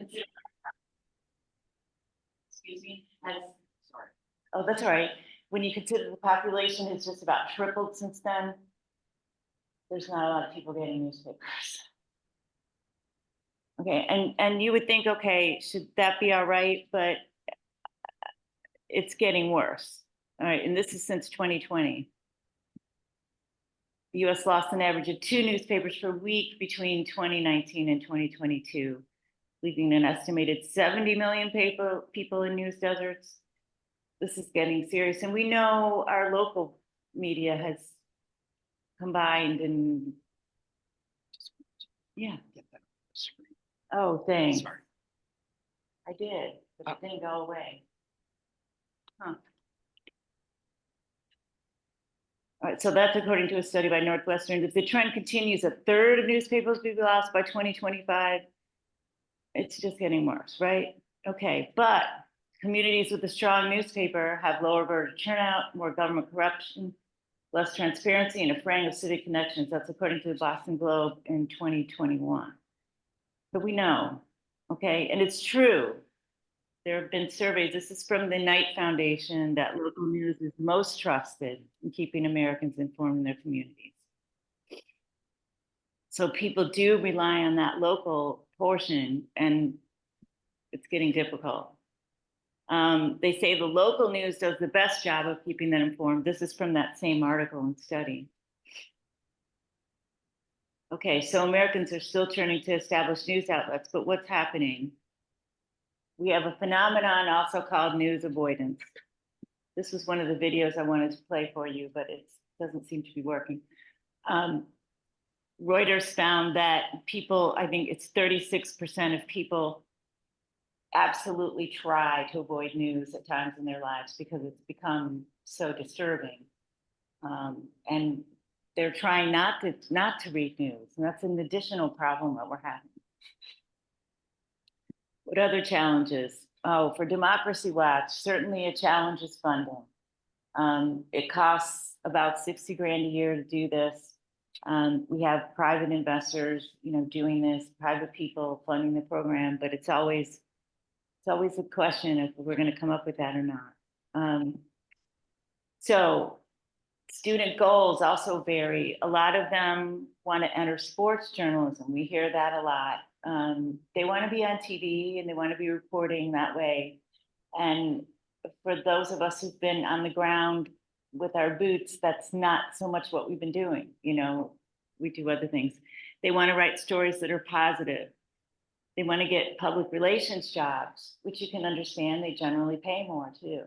consider, excuse me, as, sorry. Oh, that's all right. When you consider the population has just about tripled since then, there's not a lot of people getting newspapers. Okay, and you would think, okay, should that be all right? But it's getting worse. All right, and this is since 2020. The US lost an average of 2 newspapers per week between 2019 and 2022, leaving an estimated 70 million people in news deserts. This is getting serious. And we know our local media has combined and, yeah. Oh, thanks. Sorry. I did, but it didn't go away. Huh. All right, so that's according to a study by Northwestern. If the trend continues, 1/3 of newspapers will be lost by 2025. It's just getting worse, right? Okay, but communities with a strong newspaper have lower voter turnout, more government corruption, less transparency, and a fraying of civic connections. That's according to the Boston Globe in 2021. So we know, okay, and it's true. There have been surveys, this is from the Knight Foundation, that local news is most trusted in keeping Americans informed in their communities. So people do rely on that local portion, and it's getting difficult. They say the local news does the best job of keeping them informed. This is from that same article and study. Okay, so Americans are still turning to established news outlets, but what's happening? We have a phenomenon also called news avoidance. This was one of the videos I wanted to play for you, but it doesn't seem to be working. Reuters found that people, I think it's 36% of people absolutely try to avoid news at times in their lives because it's become so disturbing. And they're trying not to read news, and that's an additional problem that we're having. What other challenges? Oh, for Democracy Watch, certainly a challenge is funding. It costs about 60 grand a year to do this. We have private investors, doing this, private people funding the program, but it's always a question if we're going to come up with that or not. So student goals also vary. A lot of them want to enter sports journalism. We hear that a lot. They want to be on TV and they want to be reporting that way. And for those of us who've been on the ground with our boots, that's not so much what we've been doing. We do other things. They want to write stories that are positive. They want to get public relations jobs, which you can understand. They generally pay more too.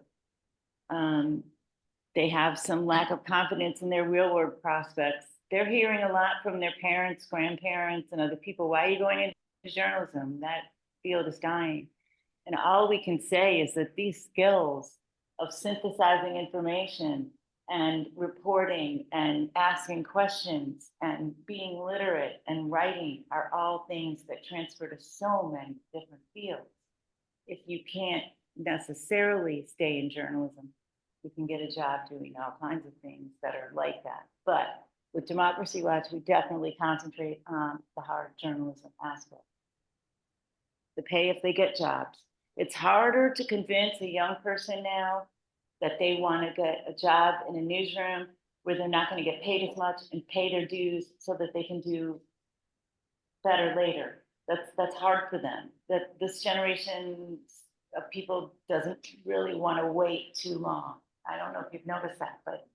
They have some lack of confidence in their real world prospects. They're hearing a lot from their parents, grandparents, and other people. Why are you going into journalism? That field is dying. And all we can say is that these skills of synthesizing information and reporting and asking questions and being literate and writing are all things that transfer to so many different fields. If you can't necessarily stay in journalism, you can get a job doing all kinds of things that are like that. But with Democracy Watch, we definitely concentrate on the hard journalism aspect. The pay if they get jobs. It's harder to convince a young person now that they want to get a job in a newsroom where they're not going to get paid as much and pay their dues so that they can do better later. That's hard for them. That this generation of people doesn't really want to wait too long. I don't know if you've noticed that, but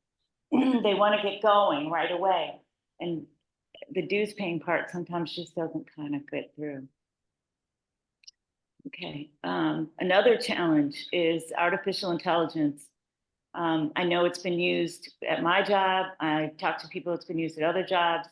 they want to get going right away. And the dues paying part sometimes just doesn't kind of get through. Okay, another challenge is artificial intelligence. I know it's been used at my job. I talked to people, it's been used at other jobs.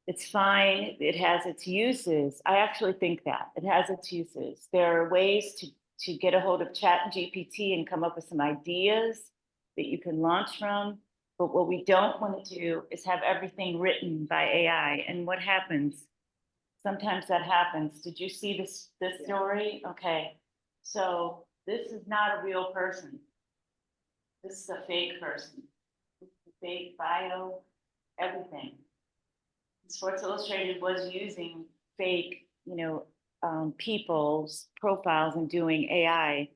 It's fine, it has its uses. I actually think that, it has its uses. There are ways to get a hold of ChatGPT and come up with some ideas that you can launch from. But what we don't want to do is have everything written by AI. And what happens? Sometimes that happens. Did you see this story? Okay, so this is not a real person. This is a fake person. Fake bio, everything. Sports Illustrated was using fake, people's profiles and doing AI.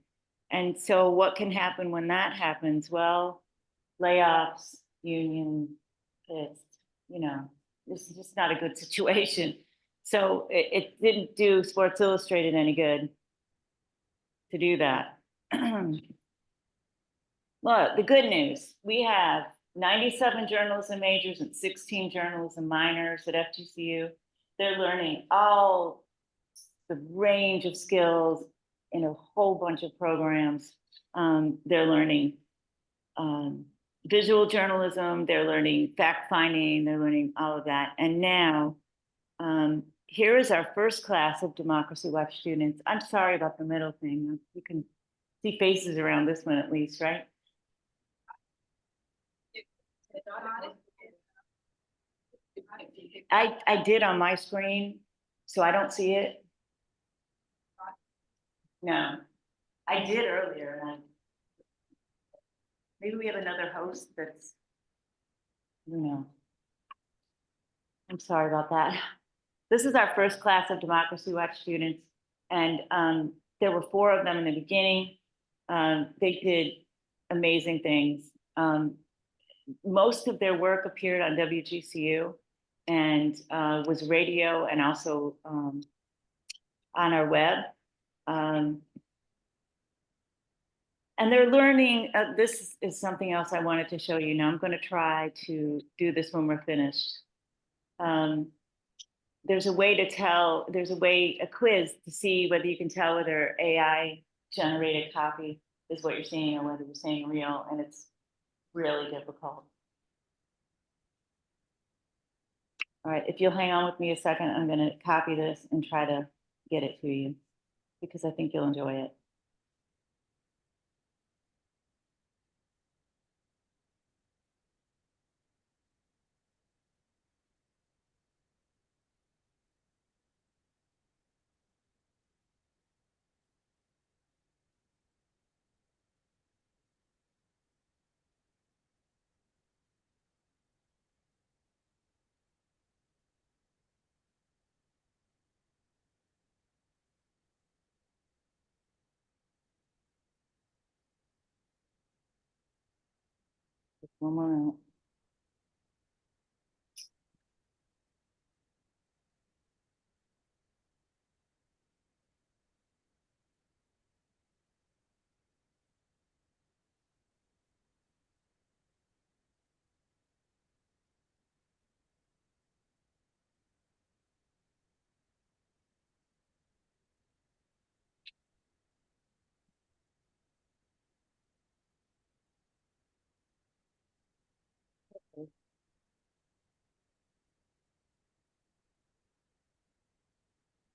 And so what can happen when that happens? Well, layoffs, union, it's, you know, this is just not a good situation. So it didn't do Sports Illustrated any good to do that. Look, the good news, we have 97 journalism majors and 16 journalism minors at FGCU. They're learning all the range of skills in a whole bunch of programs. They're learning visual journalism, they're learning fact finding, they're learning all of that. And now, here is our first class of Democracy Watch students. I'm sorry about the middle thing. You can see faces around this one at least, right? I did on my screen, so I don't see it. No, I did earlier. And maybe we have another host that's, you know. I'm sorry about that. This is our first class of Democracy Watch students, and there were 4 of them in the beginning. They did amazing things. Most of their work appeared on WGCU and was radio and also on our web. And they're learning, this is something else I wanted to show you. Now I'm going to try to do this when we're finished. There's a way to tell, a quiz to see whether you can tell whether AI generated copy is what you're seeing or whether you're seeing real, and it's really difficult. All right, if you'll hang on with me a second, I'm gonna copy this and try to get it to you because I think you'll enjoy it. Just one more minute.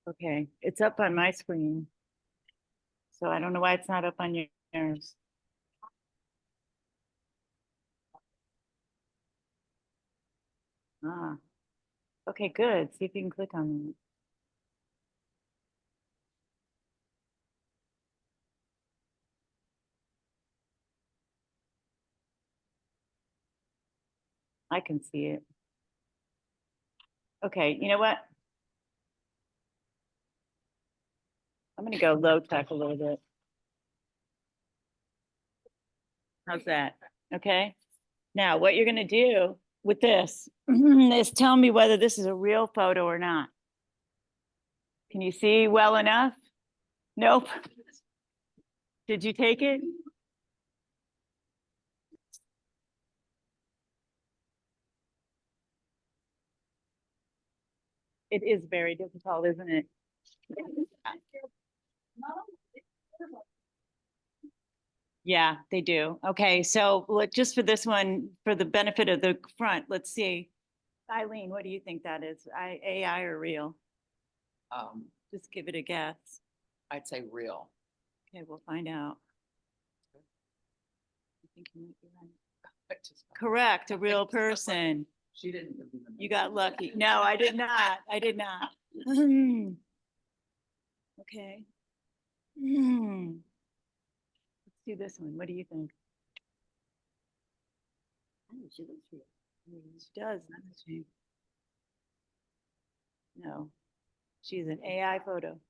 Okay, it's up on my screen. So I don't know why it's not up on yours. Ah, okay, good. See if you can click on it. I can see it. Okay, you know what? I'm gonna go low tech a little bit. How's that? Okay. Now, what you're gonna do with this is tell me whether this is a real photo or not. Can you see well enough? Nope. Did you take it? It is very difficult, isn't it? Yeah, they do. Okay, so just for this one, for the benefit of the front, let's see. Eileen, what do you think that is? AI or real? Just give it a guess. I'd say real. Okay, we'll find out. I think you might be right. Correct, a real person. She didn't. Give me the You name. got lucky. No, I did not. I did not. Okay. Let's do this one. What do you think? Oh, she looks real. She does, doesn't she? No, she's an AI photo.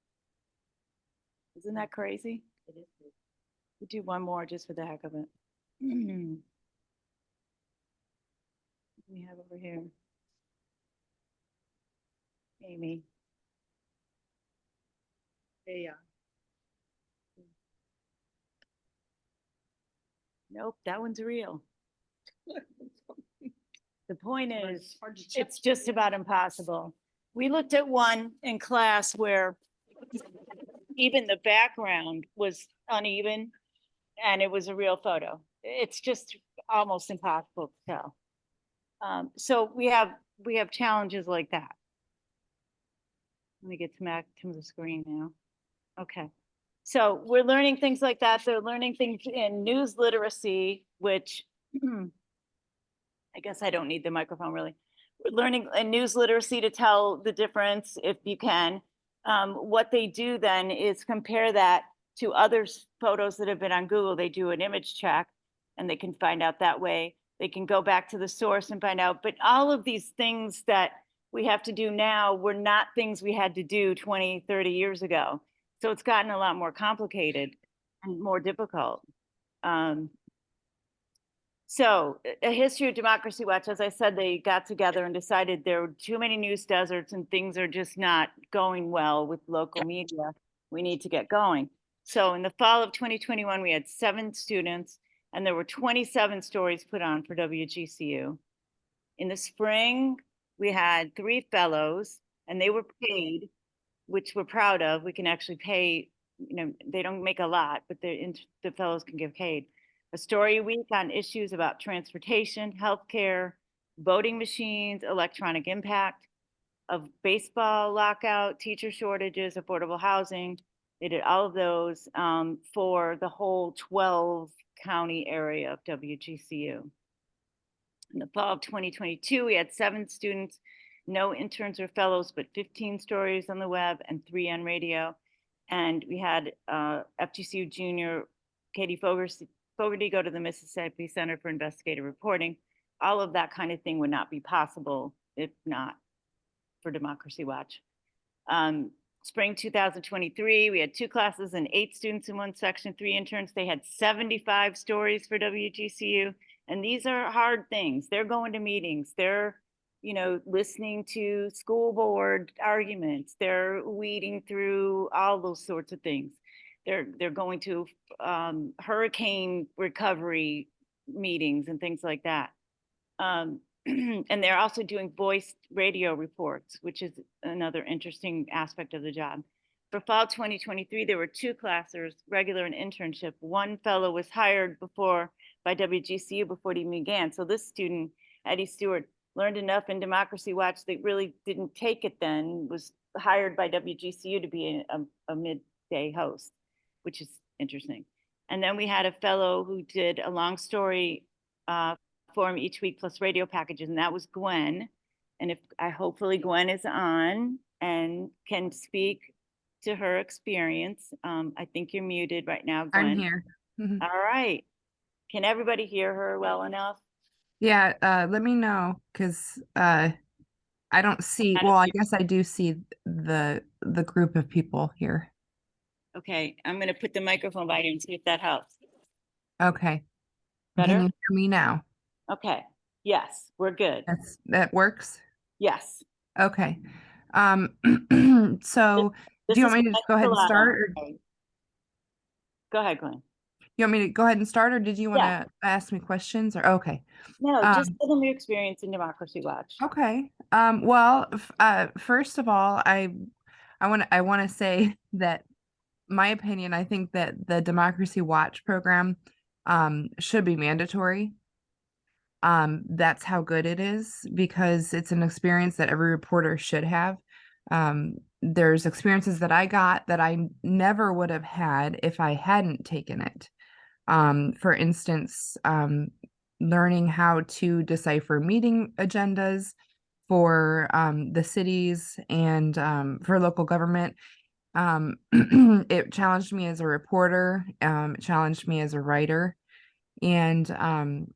Isn't that crazy? It is. We'll do one more just for the heck of it. We have over here. Amy. Yeah. Nope, that one's real. The point is, hard to check. it's just about impossible. We looked at one in class where even the background was uneven and it was a real photo. It's just almost impossible to tell. So we have challenges like that. Let me get back to the screen now. Okay. So we're learning things like that. They're learning things in news literacy, which I guess I don't need the microphone really. We're learning in news literacy to tell the difference if you can. What they do then is compare that to other photos that have been on Google. They do an image check and they can find out that way. They can go back to the source and find out. But all of these things that we have to do now were not things we had to do 20, 30 years ago. So it's gotten a lot more complicated and more difficult. So a history of Democracy Watch, as I said, they got together and decided there were too many news deserts and things are just not going well with local media. We need to get going. So in the fall of 2021, we had 7 students and there were 27 stories put on for WGCU. In the spring, we had 3 fellows and they were paid, which we're proud of. We can actually pay, they don't make a lot, but the fellows can get paid. A story a week on issues about transportation, healthcare, voting machines, electronic impact of baseball lockout, teacher shortages, affordable housing. They did all of those for the whole 12 county area of WGCU. In the fall of 2022, we had 7 students, no interns or fellows, but 15 stories on the web and 3 on radio. And we had FGCU junior Katie Fogarty go to the Mississippi Center for Investigative Reporting. All of that kind of thing would not be possible if not for Democracy Watch. Spring 2023, we had 2 classes and 8 students in one section, 3 interns. They had 75 stories for WGCU. And these are hard things. They're going to meetings. They're, listening to school board arguments. They're weeding through all those sorts of things. They're going to hurricane recovery meetings and things like that. And they're also doing voice radio reports, which is another interesting aspect of the job. For fall 2023, there were 2 classes, regular and internship. 1 fellow was hired by WGCU before it even began. So this student, Eddie Stewart, learned enough in Democracy Watch that really didn't take it then, was hired by WGCU to be a midday host, which is interesting. And then we had a fellow who did a long story form each week plus radio packages, and that was Gwen. And hopefully Gwen is on and can speak to her experience. I think you're muted right now, Gwen. I'm here. All right. Can everybody hear her well enough? Yeah, let me know because I don't see, well, I guess I do see the group of people here. Okay, I'm going to put the microphone by you and see if that helps. Okay. Better? Can you hear me now? Okay. Yes, we're good. That works? Yes. Okay. So This do you is want me to just go ahead and start? Or go ahead, Glenn. you want me to go ahead and start, or did you want Yeah. to ask me questions? Or okay. No, just tell them your experience in Democracy Watch. Okay. Well, first of all, I want to say that my opinion, I think that the Democracy Watch program should be mandatory. That's how good it is, because it's an experience that every reporter should have. There's experiences that I got that I never would have had if I hadn't taken it. For instance, learning how to decipher meeting agendas for the cities and for local government. It challenged me as a reporter, it challenged me as a writer. And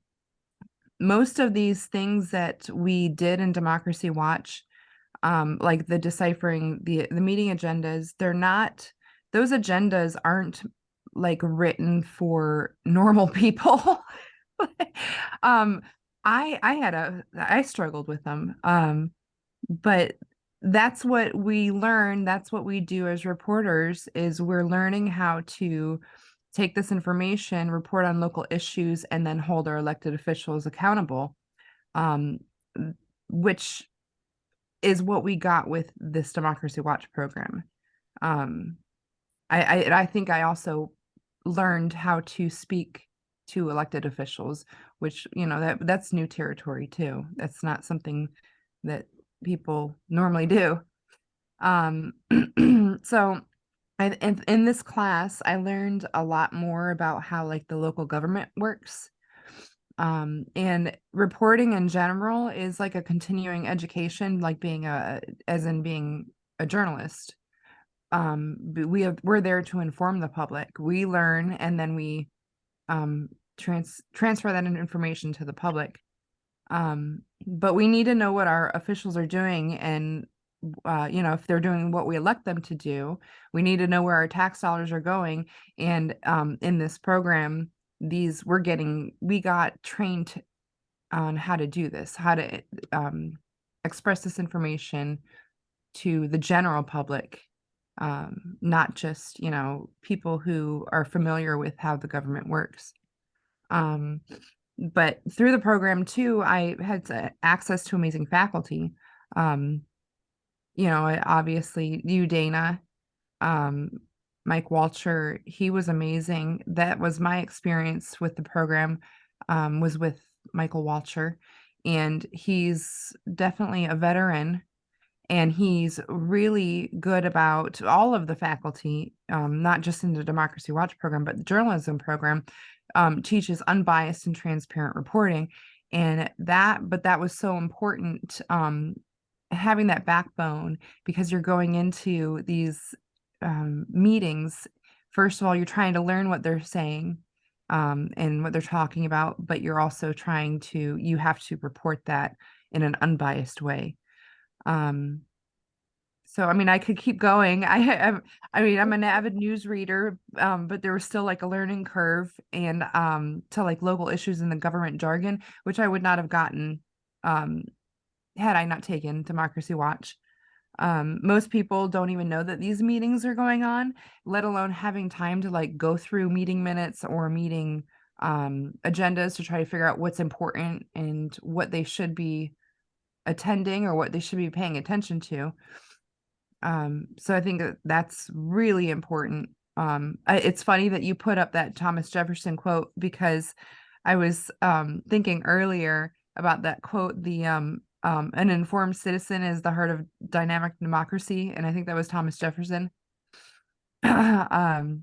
most of these things that we did in Democracy Watch, like the deciphering the meeting agendas, they're not those agendas aren't like written for normal people. um I struggled with them. But that's what we learn, that's what we do as reporters, is we're learning how to take this information, report on local issues, and then hold our elected officials accountable, um, which is what we got with this Democracy Watch program. um, I think I also learned how to speak to elected officials, which, you know, that's new territory too. That's not something that people normally do. Um, so in this class, I learned a lot more about how like the local government works. And reporting in general is like a continuing education, like being as in being a journalist. But we're there to inform the public. We learn and then we um transfer that information to the public. But we need to know what our officials are doing, and you know, if they're doing what we elect them to do, we need to know where our tax dollars are going. And in this program, we got trained on how to do this, how to express this information to the general public, not just, you know, people who are familiar with how the government works. Um, but through the program too, I had access to amazing faculty. Um, you know, obviously you, Dana, um, Mike Walcher, he was amazing. That was my experience with the program, was with Michael Walcher, and he's definitely a veteran, and he's really good about all of the faculty, not just in the Democracy Watch program, but the journalism program, teaches unbiased and transparent reporting. And that was so important, having that backbone, because you're going into these meetings. First of all, you're trying to learn what they're saying, and what they're talking about, but you're also you have to report that in an unbiased way. Um, so I mean, I could keep going. I mean, I'm an avid news reader, but there was still like a learning curve, and to like local issues in the government jargon, which I would not have gotten um had I not taken Democracy Watch. Most people don't even know that these meetings are going on, let alone having time to like go through meeting minutes or meeting agendas to try to figure out what's important and what they should be attending or what they should be paying attention to. So I think that's really important. It's funny that you put up that Thomas Jefferson quote, because I was thinking earlier about that quote, an informed citizen is the heart of dynamic democracy, and I think that was Thomas Jefferson. um,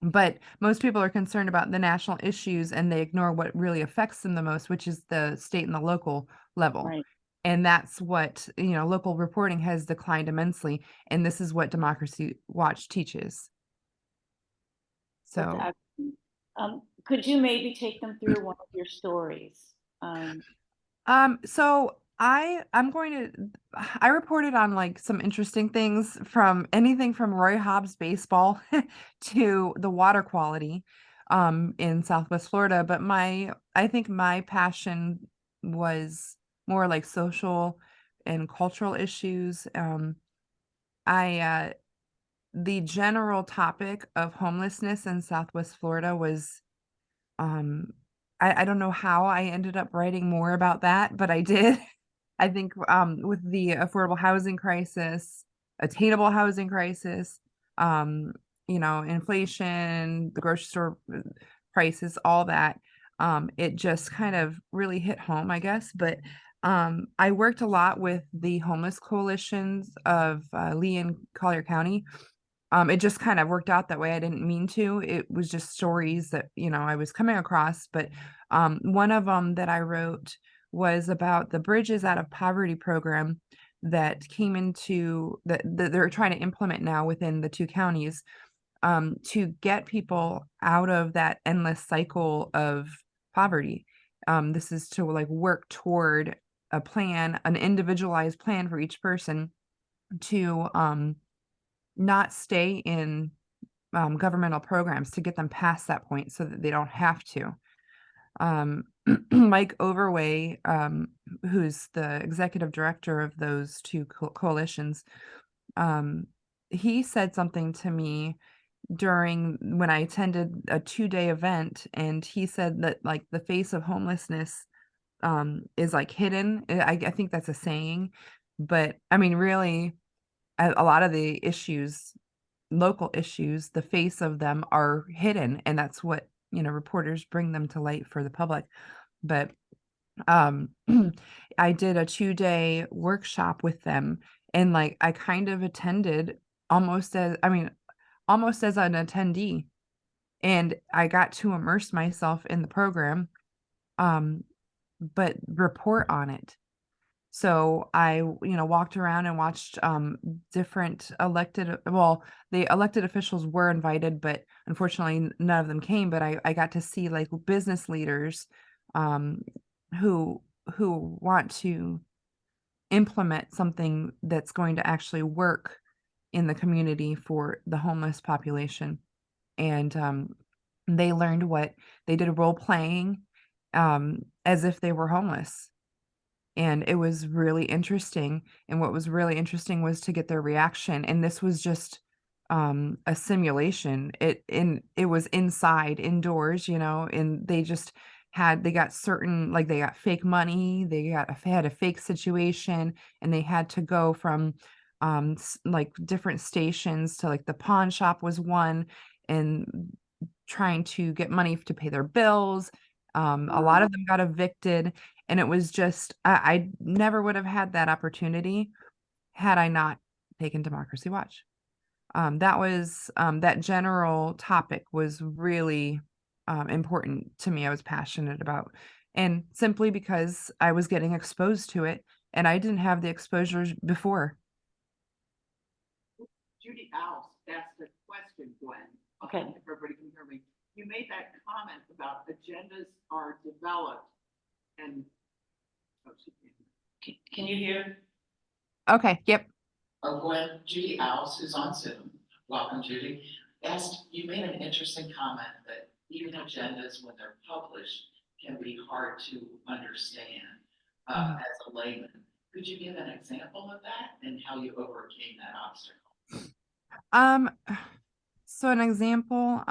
but most people are concerned about the national issues and they ignore what really affects them the most, which is the state and the local level. Right. And that's what, you know, local reporting has declined immensely. And this is what Democracy Watch teaches. That's So, excellent. Could you maybe take them through one of your stories? so I'm going to I reported on like some interesting things, from anything from Roy Hobbs baseball to the water quality in Southwest Florida. But I think my passion was more like social and cultural issues. I The general topic of homelessness in Southwest Florida was, um I don't know how I ended up writing more about that, but I did. I think with the affordable housing crisis, attainable housing crisis, um, you know, inflation, the grocery store prices, all that, it just kind of really hit home, I guess. But I worked a lot with the homeless coalitions of Lee and Collier County. It just kind of worked out that way. I didn't mean to. It was just stories that, you know, I was coming across. But one of them that I wrote was about the Bridges Out of Poverty program that came into that they're trying to implement now within the two counties, to get people out of that endless cycle of poverty. This is to like work toward a plan, an individualized plan for each person to not stay in governmental programs to get them past that point so that they don't have to. Mike Overway, who's the executive director of those two coalitions, he said something to me during when I attended a 2-day event, and he said that like the face of homelessness is like hidden. I think that's a saying, but I mean, really, a lot of the issues, local issues, the face of them are hidden, and that's what, reporters bring them to light for the public. But I did a 2-day workshop with them, and like I kind of attended almost as almost as an attendee, and I got to immerse myself in the program, but report on it. So I, walked around and watched different the elected officials were invited, but unfortunately none of them came. But I got to see like business leaders um, who want to implement something that's going to actually work in the community for the homeless population. And they learned they did role playing as if they were homeless, and it was really interesting. And what was really interesting was to get their reaction. And this was just a simulation. It was indoors, and they got certain, like they got fake money, they had a fake situation, and they had to go from like different stations to like the pawn shop was one, and trying to get money to pay their bills. A lot of them got evicted, and it was just, I never would have had that opportunity had I not taken Democracy Watch. That general topic was really important to me. I was passionate about, and simply because I was getting exposed to it, and I didn't have the exposure before. Judy Owls asked a question, Gwen. Okay. If everybody can hear me. You made that comment about agendas are developed and. Oh, she can't. Can you hear? Okay, yep. Gwen, Judy Owls, who's on Zoom, welcome Judy, you made an interesting comment that even agendas when they're published can be hard to understand as a layman. Could you give an example of that and how you overcame that obstacle? So an example,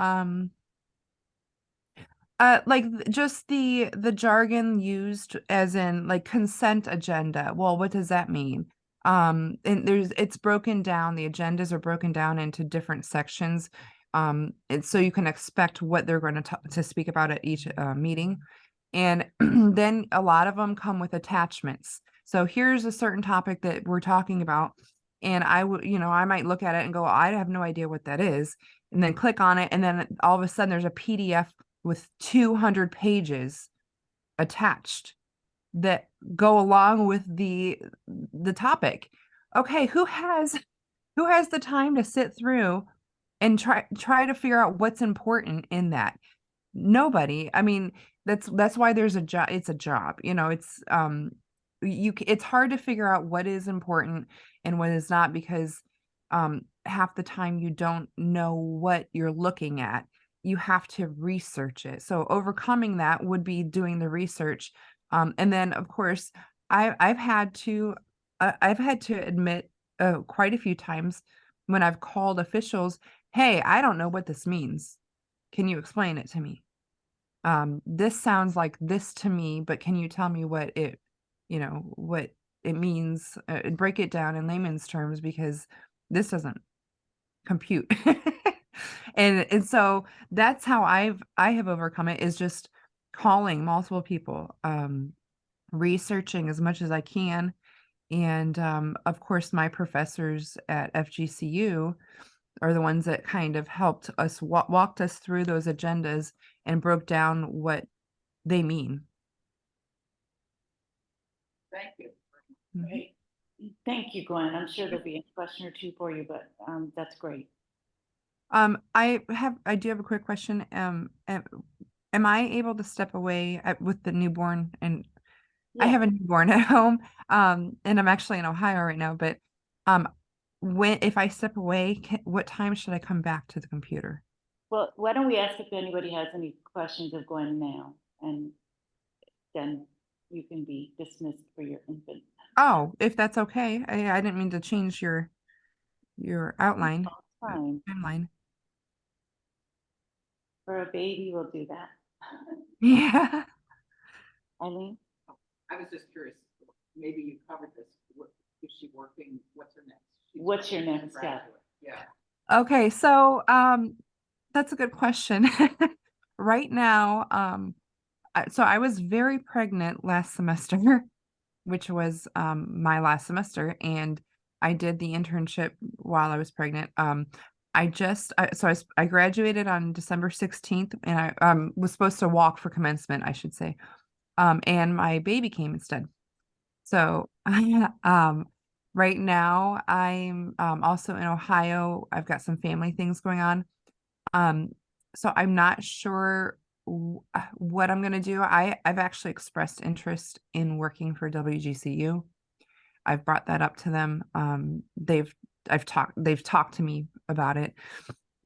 just the jargon used, as in like consent agenda. Well, what does that mean? And it's broken down, the agendas are broken down into different sections. And so you can expect what they're going to speak about at each meeting. And then a lot of them come with attachments. So here's a certain topic that we're talking about, and I might look at it and go, I have no idea what that is, and then click on it, and then all of a sudden there's a PDF with 200 pages attached that go along with the topic. Okay, who has the time to sit through and try to figure out what's important in that? Nobody. I mean, that's why there's a job. It's a job, it's hard to figure out what is important and what is not, because half the time you don't know what you're looking at. You have to research it. So overcoming that would be doing the research. And then of course I've had to admit quite a few times when I've called officials, hey, I don't know what this means. Can you explain it to me? This sounds like this to me, but can you tell me what it means? Break it down in layman's terms, because this doesn't compute. And so that's how I have overcome it, is just calling multiple people, researching as much as I can. And of course, my professors at FGCU are the ones that kind of helped us, walked us through those agendas and broke down what they mean. Thank you. Great. Thank you, Gwen. I'm sure there'll be a question or two for you, but that's great. I do have a quick question. Am I able to step away with the newborn? And I have a newborn at home, and I'm actually in Ohio right now, but if I step away, what time should I come back to the computer? Well, why don't we ask if anybody has any questions of Gwen now, and then you can be dismissed for your infant. Oh, if that's okay. I didn't mean to change your outline. Fine, Timeline. for a baby, we'll do that. Yeah. Eileen? I was just curious, maybe you covered this, is she working, what's her next? What's your next step? Graduate. Yeah. Okay, so that's a good question. Right now, so I was very pregnant last semester, which was my last semester, and I did the internship while I was pregnant. I graduated on December 16th, and I was supposed to walk for commencement, I should say. And my baby came instead. So right now I'm also in Ohio. I've got some family things going on. Um, so I'm not sure what I'm gonna do. I've actually expressed interest in working for WGCU. I've brought that up to them. They've talked to me about it.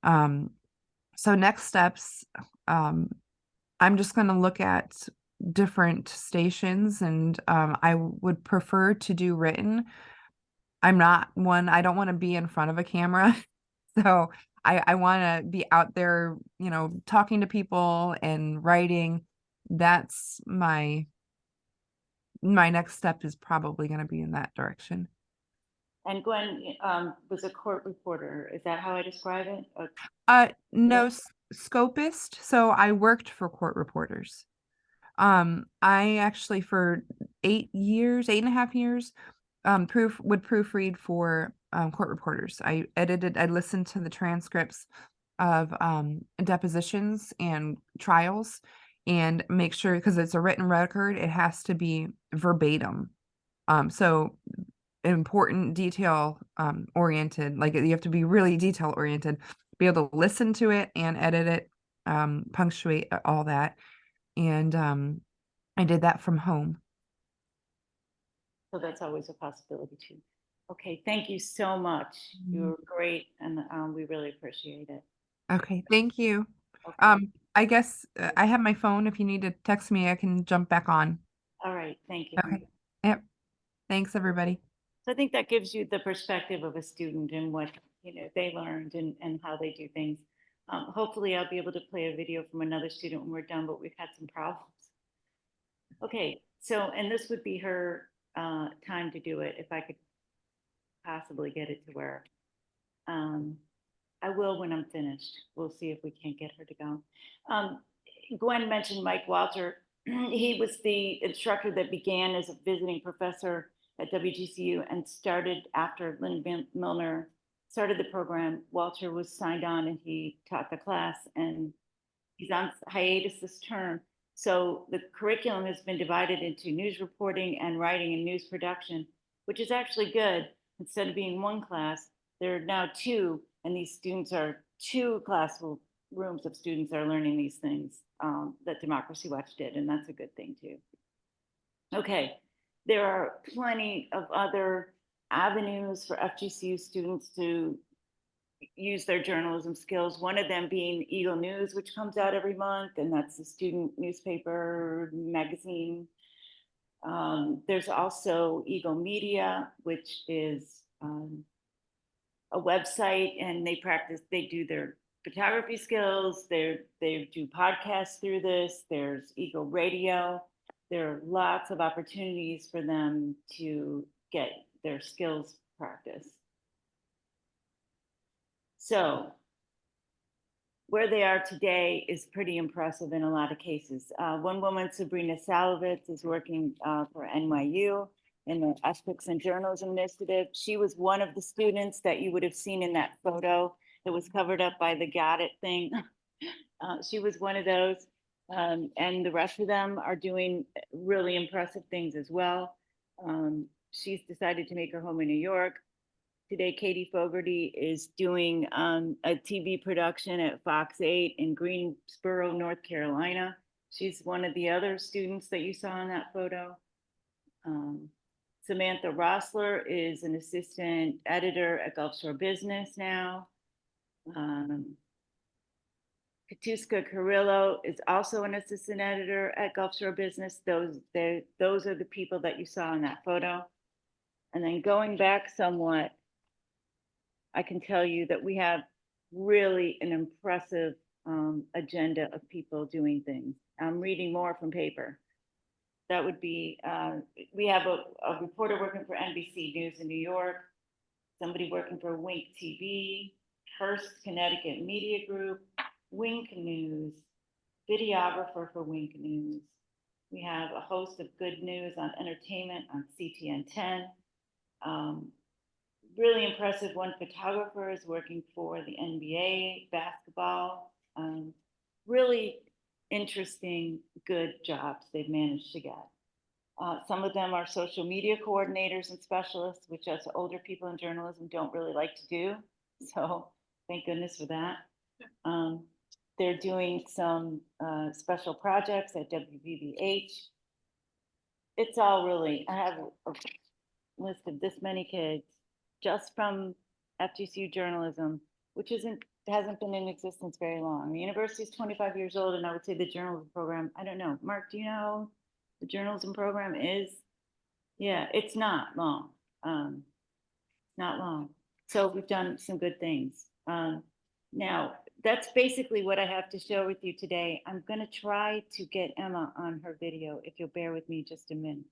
So next steps, I'm just gonna look at different stations, and I would prefer to do written. I don't want to be in front of a camera. So I want to be out there, talking to people and writing. That's my next step is probably going to be in that direction. And Gwen was a court reporter. Is that how I describe it? No, scopist. So I worked for court reporters. I actually for 8.5 years, would proofread for court reporters. I listened to the transcripts of depositions and trials and make sure, because it's a written record, it has to be verbatim. So important detail oriented, like you have to be really detail oriented, be able to listen to it and edit it, punctuate all that. And I did that from home. So that's always a possibility too. Okay, thank you so much. You were great, and we really appreciate it. Okay, thank you. Okay. I guess I have my phone. If you need to text me, I can jump back on. All right, thank you. Okay. Yep. Thanks, everybody. So I think that gives you the perspective of a student and what they learned and how they do things. Hopefully, I'll be able to play a video from another student when we're done, but we've had some problems. Okay, so and this would be her time to do it if I could possibly get it to where. I will when I'm finished. We'll see if we can't get her to go. Gwen mentioned Mike Walter. He was the instructor that began as a visiting professor at WGCU and started after Lynn Milner started the program. Walter was signed on and he taught the class, and he's on hiatus this term. So the curriculum has been divided into news reporting and writing and news production, which is actually good. Instead of being one class, there are now two, and these students are two classrooms of students are learning these things that Democracy Watch did, and that's a good thing too. Okay, there are plenty of other avenues for FGCU students to use their journalism skills. One of them being Eagle News, which comes out every month, and that's the student newspaper magazine. There's also Eagle Media, which is a website, and they do their photography skills. They do podcasts through this. There's Eagle Radio. There are lots of opportunities for them to get their skills practice. So where they are today is pretty impressive in a lot of cases. One woman, Sabrina Salovitz, is working for NYU in the Ethics and Journalism Initiative. She was one of the students that you would have seen in that photo that was covered up by the Got It thing. She was one of those. And the rest of them are doing really impressive things as well. She's decided to make her home in New York. Today, Katie Fogarty is doing a TV production at Fox 8 in Greensboro, North Carolina. She's one of the other students that you saw in that photo. Samantha Rossler is an assistant editor at Gulf Shore Business now. Katuska Carrillo is also an assistant editor at Gulf Shore Business. Those are the people that you saw in that photo. And then going back somewhat, I can tell you that we have really an impressive agenda of people doing things. I'm reading more from paper. That would be, we have a reporter working for NBC News in New York, somebody working for Wink TV, Hearst Connecticut Media Group, Wink News, videographer for Wink News. We have a host of good news on entertainment on CTN 10. Really impressive one photographer is working for the NBA basketball. Really interesting, good jobs they've managed to get. Some of them are social media coordinators and specialists, which us older people in journalism don't really like to do. So thank goodness for that. They're doing some special projects at WGCU. It's all really, I have a list of this many kids just from FGCU journalism, which hasn't been in existence very long. The university is 25 years old, and I would say the journalism program, I don't know. Mark, do you know the journalism program is? Yeah, it's not long. Not long. So we've done some good things. Now, that's basically what I have to share with you today. I'm going to try to get Emma on her video, if you'll bear with me just a minute.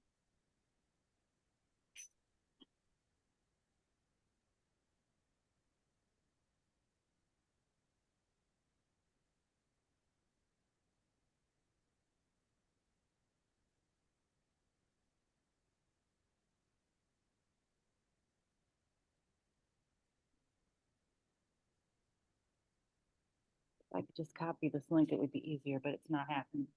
If I could just copy this link, it would be easier, but it's not happening.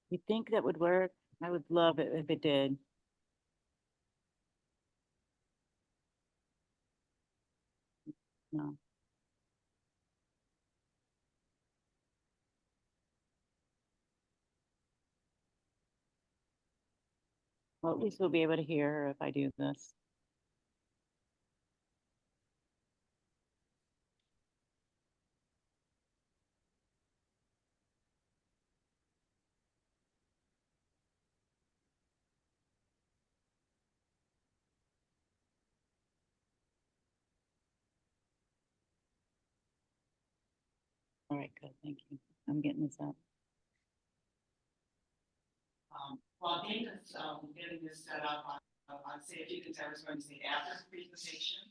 You think that would work? I would love it if it did. No. Well, at least we'll be able to hear her if I do this. All right, good, thank you. I'm getting this up. While Dayna's getting this set up, I'd say a few things I was going to say after the presentation.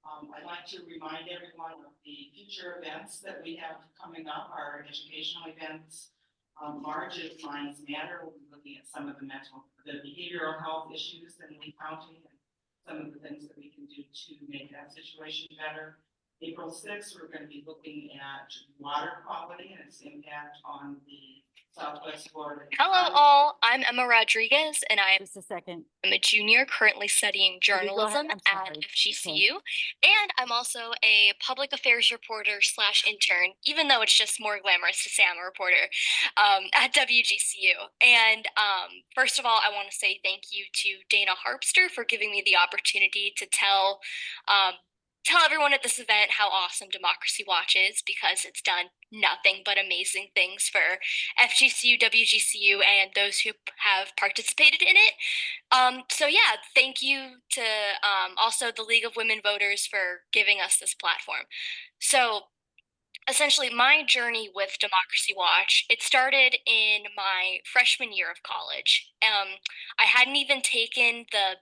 I'd like to remind everyone of the future events that we have coming up, our educational events. March is Minds Matter. We'll be looking at some of the behavioral health issues in Lee County and some of the things that we can do to make that situation better. April 6th, we're going to be looking at water quality and its impact on the Southwest Florida. Hello all, I'm Emma Rodriguez and I Just a second. am a junior currently studying Go ahead. journalism I'm at sorry. FGCU, and I'm also a public affairs reporter / intern, even though it's just more glamorous to say I'm a reporter at WGCU. And first of all, I want to say thank you to Dayna Harpster for giving me the opportunity to tell everyone at this event how awesome Democracy Watch is, because it's done nothing but amazing things for FGCU, WGCU, and those who have participated in it. So yeah, thank you to also the League of Women Voters for giving us this platform. So essentially my journey with Democracy Watch, it started in my freshman year of college. I hadn't even taken the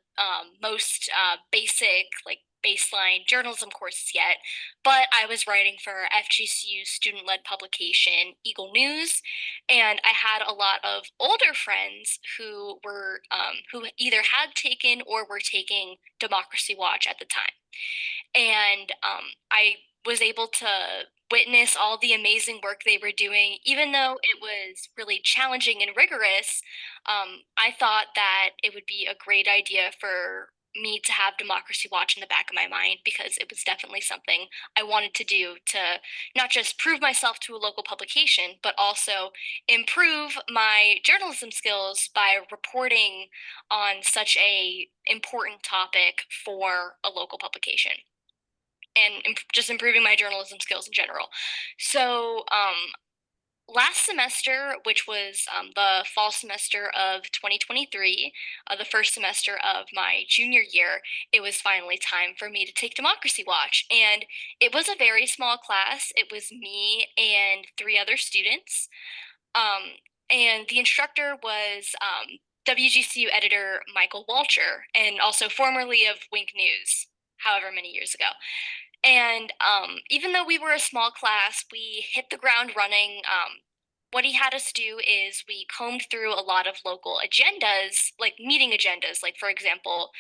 most basic, like baseline journalism courses yet, but I was writing for FGCU's student-led publication, Eagle News, and I had a lot of older friends who were who either had taken or were taking Democracy Watch at the time. And I was able to witness all the amazing work they were doing, even though it was really challenging and rigorous. I thought that it would be a great idea for me to have Democracy Watch in the back of my mind, because it was definitely something I wanted to do to not just prove myself to a local publication, but also improve my journalism skills by reporting on such a important topic for a local publication, and just improving my journalism skills in general. So last semester, which was the fall semester of 2023, the first semester of my junior year, it was finally time for me to take Democracy Watch. And it was a very small class. It was me and 3 other students. And the instructor was WGCU editor Michael Walcher, and also formerly of Wink News, however many years ago. And even though we were a small class, we hit the ground running. What he had us do is we combed through a lot of local agendas, like meeting agendas, like for example,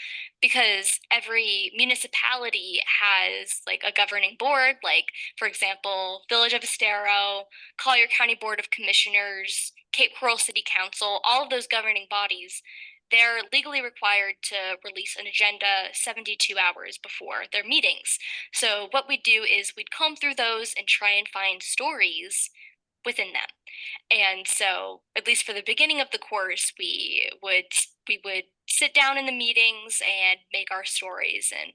because every municipality has like a governing board, like for example, Village of Estero, Collier County Board of Commissioners, Cape Coral City Council, all of those governing bodies, they're legally required to release an agenda 72 hours before their meetings. So what we'd do is we'd comb through those and try and find stories within them. And so, at least for the beginning of the course, we would sit down in the meetings and make our stories, and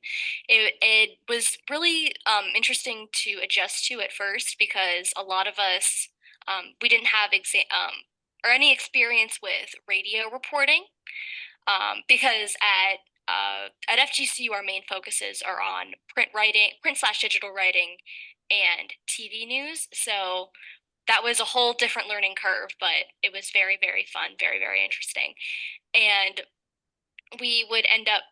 it was really interesting to adjust to at first, because a lot of us we didn't have or any experience with radio reporting, because at FGCU our main focuses are on print/digital writing, and TV news. So that was a whole different learning curve, but it was very, very fun, very, very interesting. And we would end up,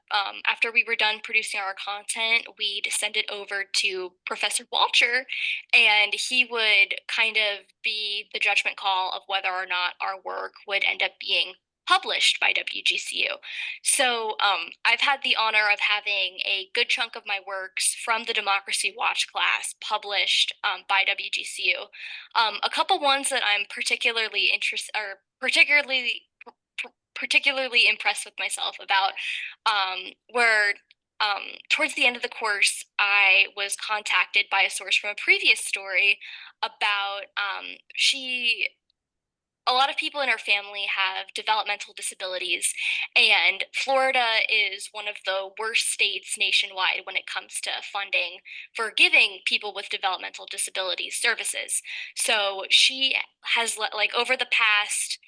after we were done producing our content, we'd send it over to Professor Walcher, and he would kind of be the judgment call of whether or not our work would end up being published by WGCU. So I've had the honor of having a good chunk of my works from the Democracy Watch class published by WGCU. A couple ones that I'm particularly interested, or particularly impressed with myself about were towards the end of the course, I was contacted by a source from a previous story about a lot of people in her family have developmental disabilities, and Florida is one of the worst states nationwide when it comes to funding for giving people with developmental disabilities services. So she has like over the past,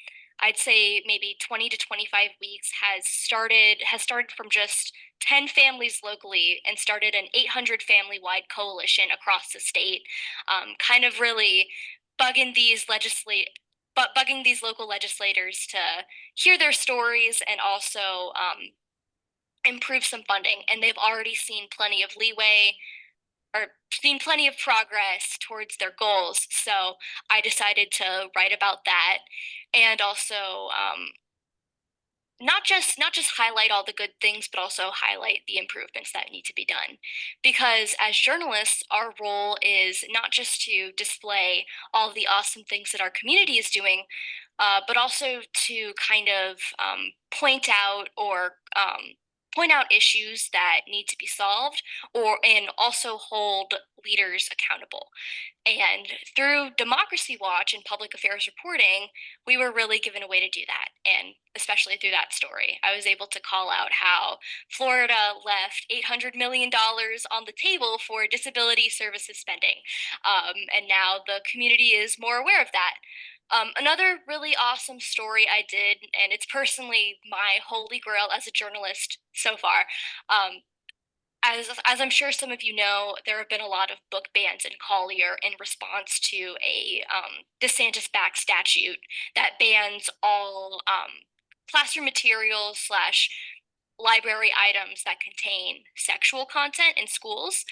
I'd say maybe 20 to 25 weeks, has started from just 10 families locally and started an 800 family-wide coalition across the state, kind of really bugging these bugging these local legislators to hear their stories and also improve some funding. And they've already seen plenty of leeway, or seen plenty of progress towards their goals. So I decided to write about that, and also not just highlight all the good things, but also highlight the improvements that need to be done. Because as journalists, our role is not just to display all the awesome things that our community is doing, but also to kind of point out issues that need to be solved, and also hold leaders accountable. And through Democracy Watch and public affairs reporting, we were really given a way to do that. And especially through that story, I was able to call out how Florida left $800 million on the table for disability services spending. And now the community is more aware of that. Another really awesome story I did, and it's personally my holy grail as a journalist so far. As I'm sure some of you know, there have been a lot of book bans in Collier in response to a DeSantis-backed statute that bans all classroom materials slash library items that contain sexual content in schools.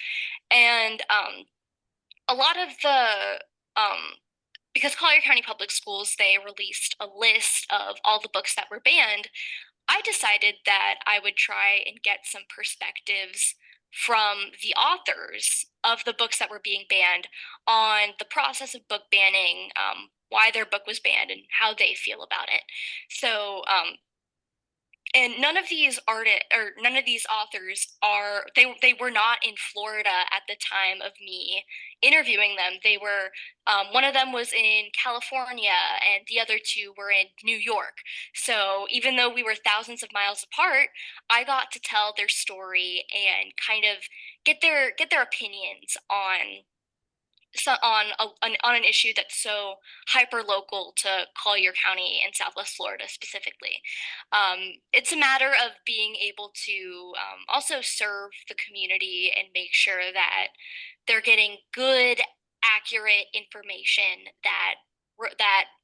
And a lot of because Collier County Public Schools, they released a list of all the books that were banned. I decided that I would try and get some perspectives from the authors of the books that were being banned on the process of book banning, why their book was banned, and how they feel about it. So, and none of these authors are they were not in Florida at the time of me interviewing them. They were one of them was in California and the other two were in New York. So even though we were thousands of miles apart, I got to tell their story and kind of get their opinions on on an issue that's so hyper local to Collier County and Southwest Florida specifically. It's a matter of being able to also serve the community and make sure that they're getting good, accurate information that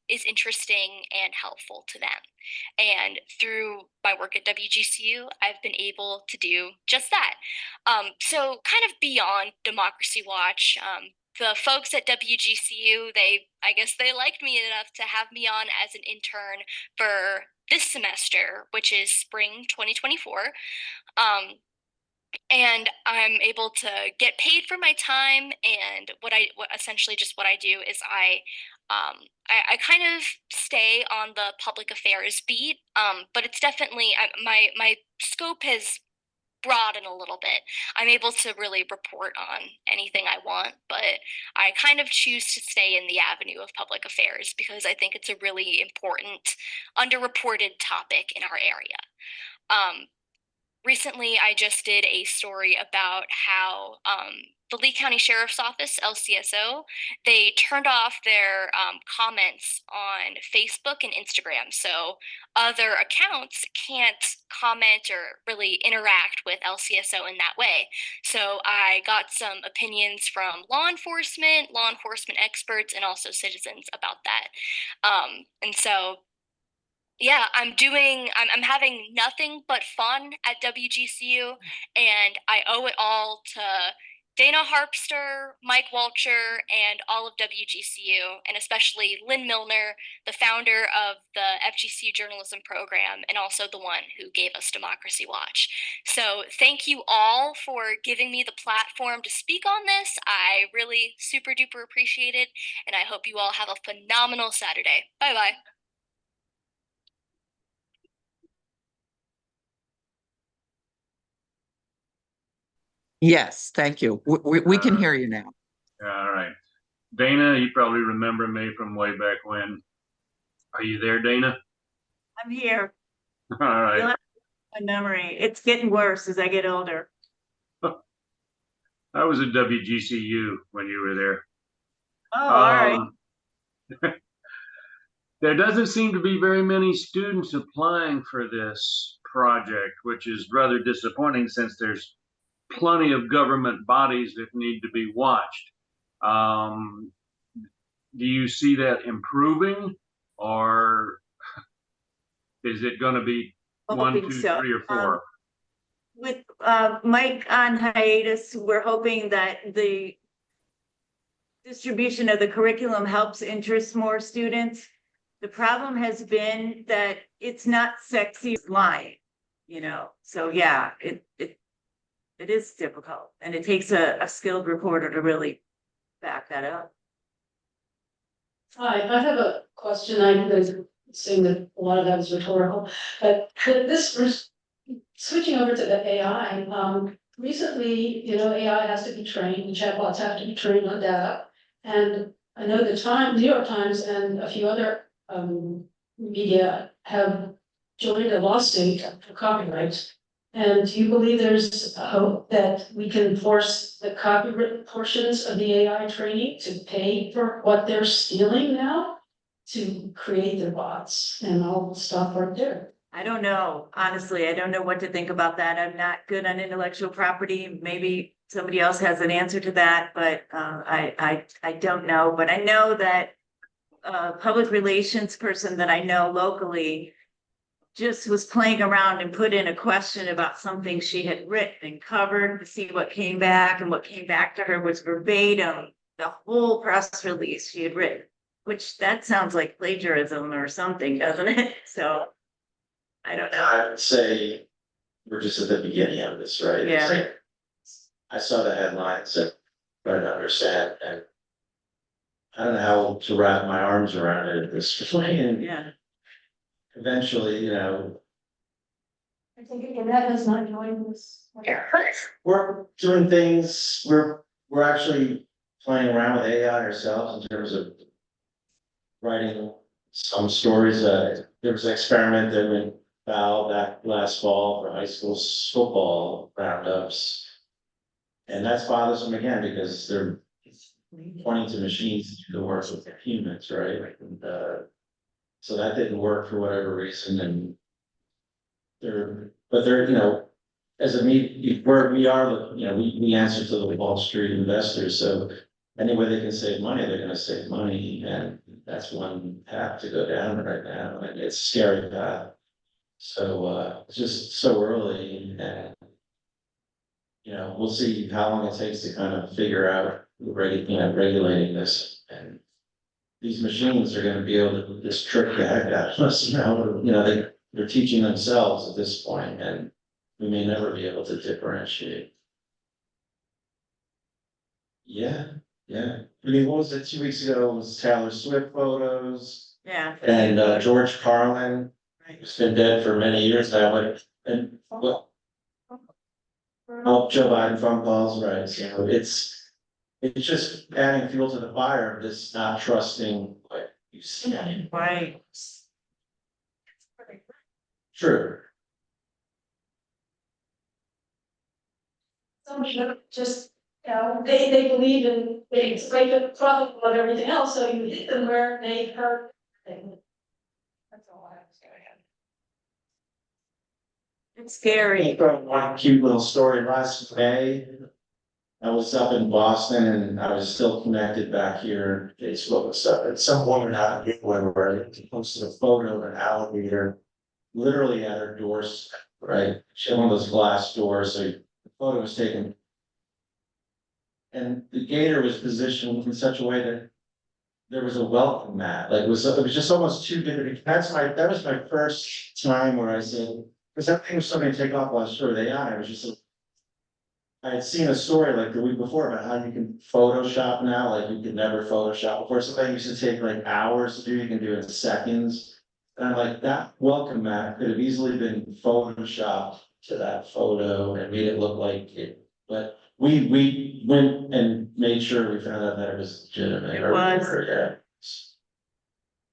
is interesting and helpful to them. And through my work at WGCU, I've been able to do just that. So kind of beyond Democracy Watch, the folks at WGCU, I guess they liked me enough to have me on as an intern for this semester, which is spring 2024. And I'm able to get paid for my time. And what essentially just what I do is I kind of stay on the public affairs beat, but it's definitely my scope has broaden a little bit. I'm able to really report on anything I want, but I kind of choose to stay in the avenue of public affairs because I think it's a really important, underreported topic in our area. Recently, I just did a story about how the Lee County Sheriff's Office, LCSO, they turned off their comments on Facebook and Instagram. So other accounts can't comment or really interact with LCSO in that way. So I got some opinions from law enforcement experts, and also citizens about that. And so yeah, I'm having nothing but fun at WGCU, and I owe it all to Dayna Harpster, Mike Walcher, and all of WGCU, and especially Lynn Milner, the founder of the FGCU journalism program, and also the one who gave us Democracy Watch. So thank you all for giving me the platform to speak on this. I really super duper appreciate it, and I hope you all have a phenomenal Saturday. Bye-bye. Yes, thank you. We can hear you now. All right. Dayna, you probably remember me from way back when. Are you there, Dayna? I'm here. All right. You'll have my memory. It's getting worse as I get older. I was at WGCU when you were there. Oh, all right. There doesn't seem to be very many students applying for this project, which is rather disappointing since there's plenty of government bodies that need to be watched. Do you see that improving, or is it going to be one, two, So. 3, or 4? With Mike on hiatus, we're hoping that the distribution of the curriculum helps interest more students. The problem has been that it's not sexy line, so yeah, it is difficult, and it takes a skilled reporter to really back that up. Hi, I have a question. I'm saying that a lot of that is rhetorical, but switching over to the AI, recently, AI has to be trained, the chatbots have to be trained on data. And I know the New York Times and a few other media have joined a lawsuit for copyright. And do you believe there's a hope that we can force the copyright portions of the AI training to pay for what they're stealing now to create their bots? And I'll stop right there. I don't know. Honestly, I don't know what to think about that. I'm not good on intellectual property. Maybe somebody else has an answer to that, but I don't know. But I know that a public relations person that I know locally just was playing around and put in a question about something she had written and covered to see what came back, and what came back to her was verbatim the whole press release she had written, which that sounds like plagiarism or something, doesn't it? So I don't know. I would say we're just at the beginning of this, right? Yeah. It's like I saw the headlines and tried to understand, and I don't know how to wrap my arms around it at this point, and Yeah. eventually, you know, I think again, that is not joined this. we're doing things, we're actually playing around with AI ourselves in terms of writing some stories. There was an experiment that went foul back last fall for high school football roundups. And that's bothersome again, because they're pointing to machines to do the work with humans, right? And, so that didn't work for whatever reason, and they're, you know, as a we are, you know, we answer to the Wall Street investors, so any way they can save money, they're gonna save money, and that's one path to go down right now, and it's a scary path. So, it's just so early, and, you know, we'll see how long it takes to kind of figure out, regulating this, and these machines are gonna be able to just trick the heck out of us now, you know, they're teaching themselves at this point, and we may never be able to differentiate. Yeah, yeah. I mean, what was it, 2 weeks ago, it was Taylor Swift photos, Yeah. and George Carlin, who's been dead for many years now, and what? Oh, Joe Biden phone calls, right, so it's just adding fuel to the fire of this not trusting what you see. Right. True. Some should just, you know, they believe in, they expect the profit of everything else, so you hit them where they hurt. That's all I have to say. It's scary. One cute little story last May. I was up in Boston and I was still connected back here on Facebook and stuff. And some woman out of where posted a photo of an alligator literally at her doorstep, right? She had one of those glass doors, so the photo was taken. And the gator was positioned in such a way that there was a welcome mat. Like it was just almost too good. That was my first time where I said, because that thing was starting to take off while I was sure they on. I was just like, I had seen a story like the week before about how you can Photoshop now, like you could never Photoshop before. Something used to take like hours to do, you can do it in seconds. And I'm like, that welcome mat could have easily been Photoshopped to that photo and made it look like it. But we went and made sure we found out that it was legitimate. It was. Yeah.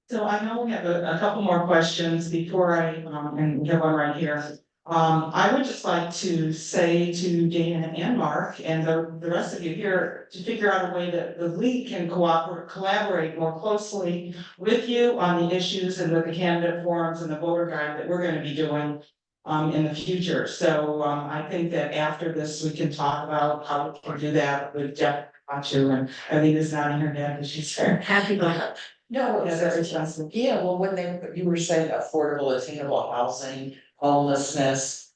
So I know we have a couple more questions before and we have one right here. I would just like to say to Dayna and Mark and the rest of you here to figure out a way that the league can collaborate more closely with you on the issues and with the candidate forums and the voter guide that we're gonna be doing in the future. So I think that after this, we can talk about how we can do that with Jeff. And I think it's not in her head, but she's very happy about it. No, Yeah, very responsible. yeah, well, you were saying affordable, attainable housing, homelessness,